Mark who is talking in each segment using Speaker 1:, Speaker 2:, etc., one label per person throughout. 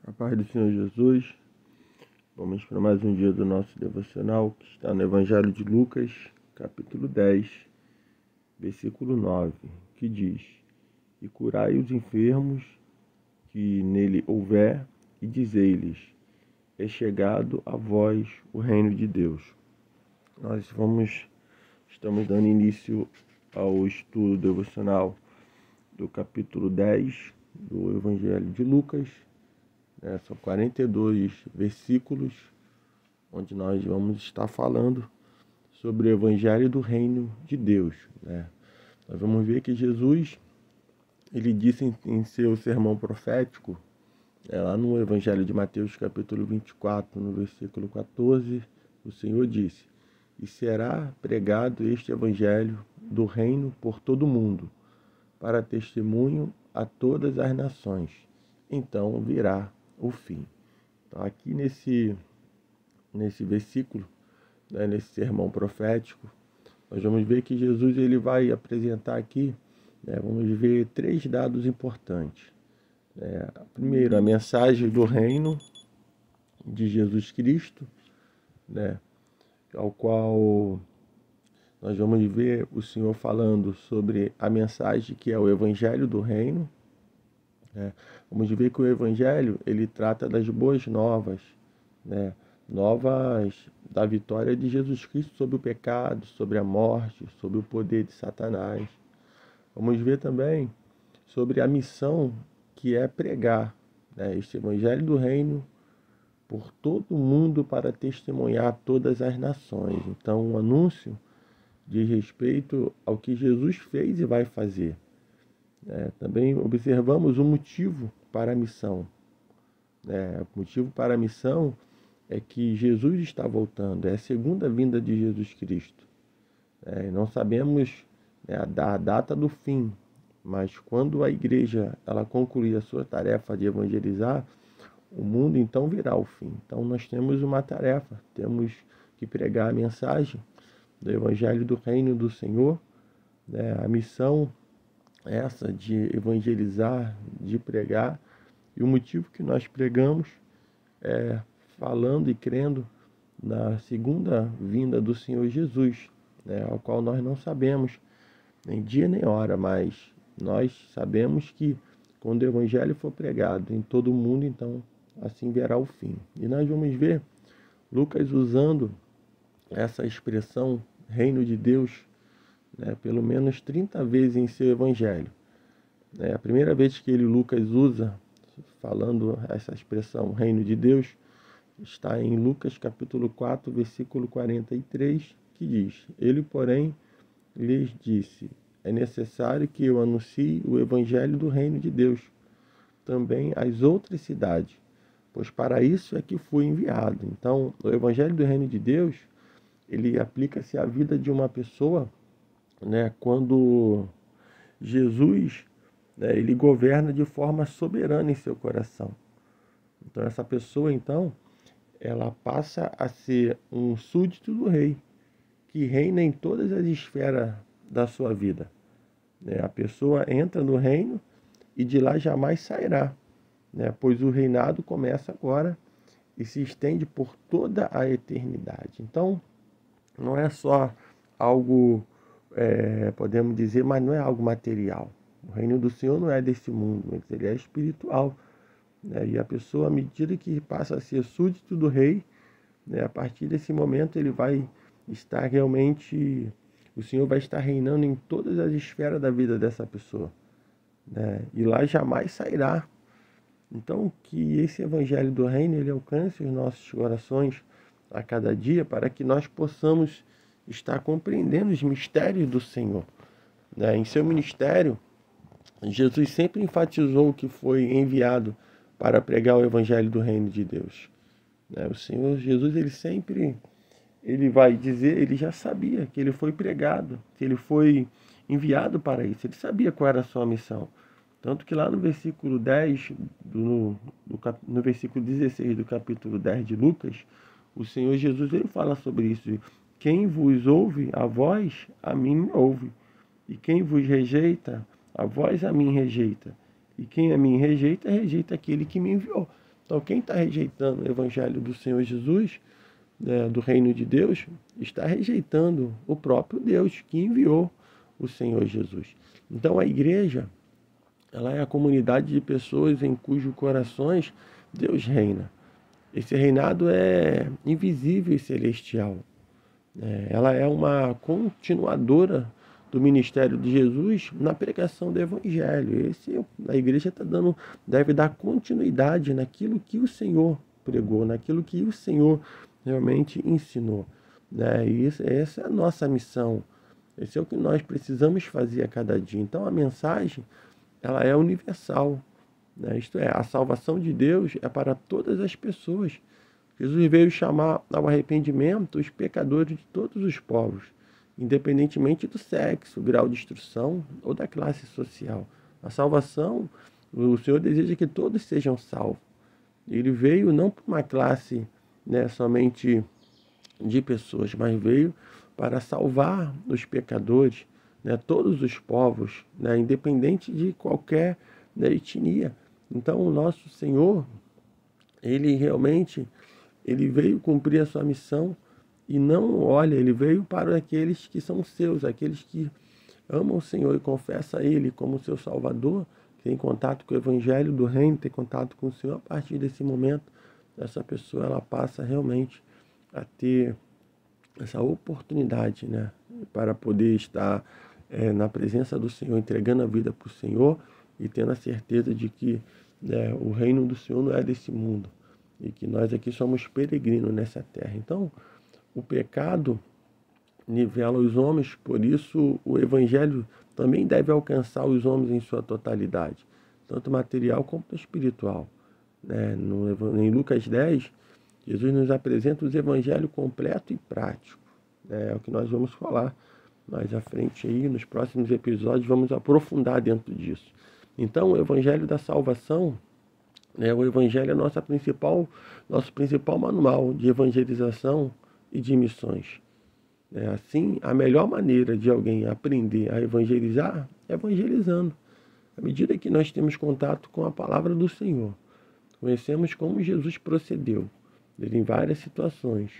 Speaker 1: A paz do Senhor Jesus. Vamos para mais um dia do nosso devocional, que está no Evangelho de Lucas, capítulo 10, versículo 9, que diz: E curai os enfermos que nele houver, e dizei-lhes: É chegado a vós o reino de Deus. Nós estamos dando início ao estudo devocional do capítulo 10 do Evangelho de Lucas. São 42 versículos, onde nós vamos estar falando sobre o Evangelho do Reino de Deus. Nós vamos ver que Jesus, ele disse em seu sermão profético, lá no Evangelho de Mateus, capítulo 24, no versículo 14, o Senhor disse: E será pregado este Evangelho do Reino por todo o mundo, para testemunho a todas as nações. Então virá o fim. Então, aqui nesse versículo, nesse sermão profético, nós vamos ver que Jesus ele vai apresentar aqui, vamos ver 3 dados importantes. Primeiro, a mensagem do reino de Jesus Cristo, ao qual nós vamos ver o Senhor falando sobre a mensagem que é o Evangelho do Reino. Vamos ver que o Evangelho ele trata das boas novas, novas da vitória de Jesus Cristo sobre o pecado, sobre a morte, sobre o poder de Satanás. Vamos ver também sobre a missão que é pregar este Evangelho do Reino por todo o mundo para testemunhar a todas as nações. Então, o anúncio diz respeito ao que Jesus fez e vai fazer. Também observamos o motivo para a missão. O motivo para a missão é que Jesus está voltando, é a segunda vinda de Jesus Cristo. Não sabemos a data do fim, mas quando a igreja ela concluir a sua tarefa de evangelizar, o mundo então virá o fim. Então nós temos uma tarefa, temos que pregar a mensagem do Evangelho do Reino do Senhor, a missão essa de evangelizar, de pregar, e o motivo que nós pregamos é falando e crendo na segunda vinda do Senhor Jesus, ao qual nós não sabemos nem dia nem hora, mas nós sabemos que quando o Evangelho for pregado em todo o mundo, então assim verá o fim. E nós vamos ver Lucas usando essa expressão reino de Deus pelo menos 30 vezes em seu Evangelho. A primeira vez que Lucas usa, falando essa expressão reino de Deus, está em Lucas capítulo 4, versículo 43, que diz: Ele, porém, lhes disse: É necessário que eu anuncie o Evangelho do reino de Deus também às outras cidades, pois para isso é que fui enviado. Então, o Evangelho do reino de Deus, ele aplica-se à vida de uma pessoa, quando Jesus, ele governa de forma soberana em seu coração. Então essa pessoa, então, ela passa a ser um súdito do rei, que reina em todas as esferas da sua vida. A pessoa entra no reino e de lá jamais sairá, pois o reinado começa agora e se estende por toda a eternidade. Então, não é só algo podemos dizer, mas não é algo material. O reino do Senhor não é desse mundo, mas ele é espiritual. E a pessoa, à medida que passa a ser súdito do rei, a partir desse momento ele vai estar realmente, o Senhor vai estar reinando em todas as esferas da vida dessa pessoa. E lá jamais sairá. Então, que esse Evangelho do Reino, ele alcance os nossos corações a cada dia, para que nós possamos estar compreendendo os mistérios do Senhor. Em seu ministério, Jesus sempre enfatizou que foi enviado para pregar o Evangelho do Reino de Deus. O Senhor Jesus, ele vai dizer, ele já sabia que ele foi pregado, que ele foi enviado para isso. Ele sabia qual era a sua missão. Tanto que lá no versículo 10, no versículo 16 do capítulo 10 de Lucas, o Senhor Jesus ele fala sobre isso. Quem vos ouve, a vós, a mim me ouve. E quem vos rejeita, a vós, a mim rejeita. E quem a mim rejeita, rejeita aquele que me enviou. Então, quem está rejeitando o Evangelho do Senhor Jesus, né, do reino de Deus, está rejeitando o próprio Deus que enviou o Senhor Jesus. Então, a igreja, ela é a comunidade de pessoas em cujos corações Deus reina. Esse reinado é invisível e celestial. Ela é uma continuadora do ministério de Jesus na pregação do Evangelho. A igreja deve dar continuidade naquilo que o Senhor pregou, naquilo que o Senhor realmente ensinou. Essa é a nossa missão. Esse é o que nós precisamos fazer a cada dia. Então a mensagem, ela é universal. Isto é, a salvação de Deus é para todas as pessoas. Jesus veio chamar ao arrependimento os pecadores de todos os povos, independentemente do sexo, grau de instrução ou da classe social. A salvação, o Senhor deseja que todos sejam salvos. Ele veio não para uma classe, somente de pessoas, mas veio para salvar os pecadores, todos os povos, independente de qualquer etnia. Então, o nosso Senhor, ele realmente veio cumprir a sua missão e ele veio para aqueles que são seus, aqueles que amam o Senhor e confessam a Ele como seu Salvador, que tem contato com o Evangelho do Reino, tem contato com o Senhor. A partir desse momento, essa pessoa ela passa realmente a ter essa oportunidade, para poder estar na presença do Senhor, entregando a vida para o Senhor e tendo a certeza de que o reino do Senhor não é desse mundo e que nós aqui somos peregrinos nessa terra. Então, o pecado nivela os homens, por isso o Evangelho também deve alcançar os homens em sua totalidade, tanto material como espiritual. Em Lucas 10, Jesus nos apresenta o Evangelho completo e prático. É o que nós vamos falar mais à frente aí, nos próximos episódios, vamos aprofundar dentro disso. Então, o Evangelho da salvação, o Evangelho é nosso principal manual de evangelização e de missões. Assim, a melhor maneira de alguém aprender a evangelizar é evangelizando. À medida que nós temos contato com a palavra do Senhor, conhecemos como Jesus procedeu em várias situações.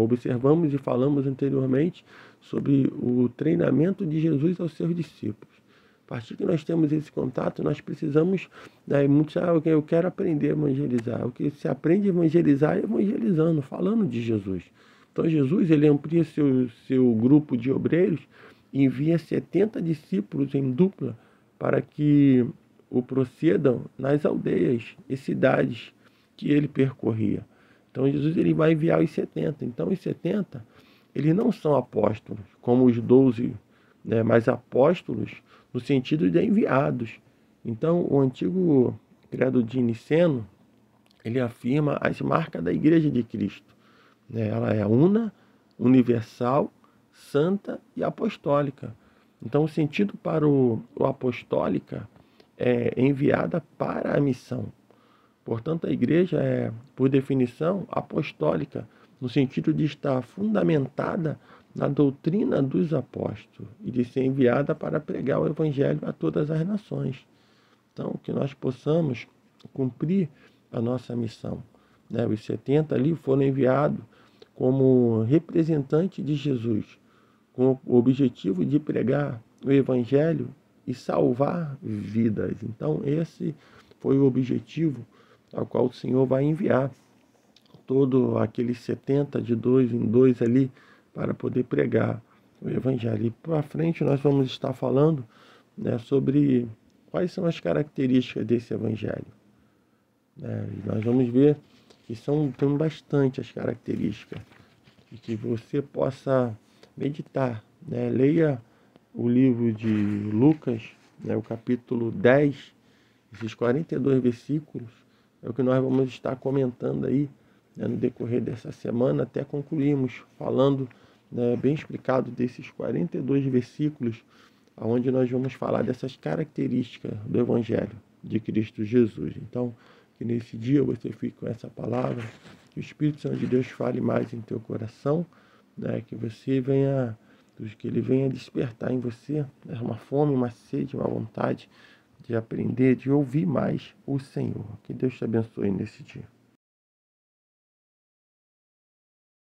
Speaker 1: Observamos e falamos anteriormente sobre o treinamento de Jesus aos seus discípulos. A partir que nós temos esse contato, nós precisamos, eu quero aprender a evangelizar. O que se aprende a evangelizar é evangelizando, falando de Jesus. Então Jesus, ele amplia seu grupo de obreiros e envia 70 discípulos em dupla para que o procedam nas aldeias e cidades que ele percorria. Então Jesus, ele vai enviar os 70. Então os 70, eles não são apóstolos como os 12, mas apóstolos no sentido de enviados. Então o antigo credo de Niceno, ele afirma as marcas da Igreja de Cristo. Ela é una, universal, santa e apostólica. Então o sentido para o apostólica é enviada para a missão. Portanto, a igreja é, por definição, apostólica, no sentido de estar fundamentada na doutrina dos apóstolos e de ser enviada para pregar o evangelho a todas as nações. Então, que nós possamos cumprir a nossa missão. Os 70 ali foram enviados como representantes de Jesus, com o objetivo de pregar o evangelho e salvar vidas. Então, esse foi o objetivo ao qual o Senhor vai enviar todos aqueles 70 de 2 em 2 ali para poder pregar o evangelho. E para frente nós vamos estar falando sobre quais são as características desse evangelho. E nós vamos ver que tem bastante as características e que você possa meditar. Leia o livro de Lucas, o capítulo 10, esses 42 versículos, é o que nós vamos estar comentando aí no decorrer dessa semana, até concluirmos falando bem explicado desses 42 versículos, onde nós vamos falar dessas características do Evangelho de Cristo Jesus. Então, que nesse dia você fique com essa palavra, que o Espírito Santo de Deus fale mais em teu coração, que ele venha despertar em você uma fome, uma sede, uma vontade de aprender, de ouvir mais o Senhor. Que Deus te abençoe nesse dia.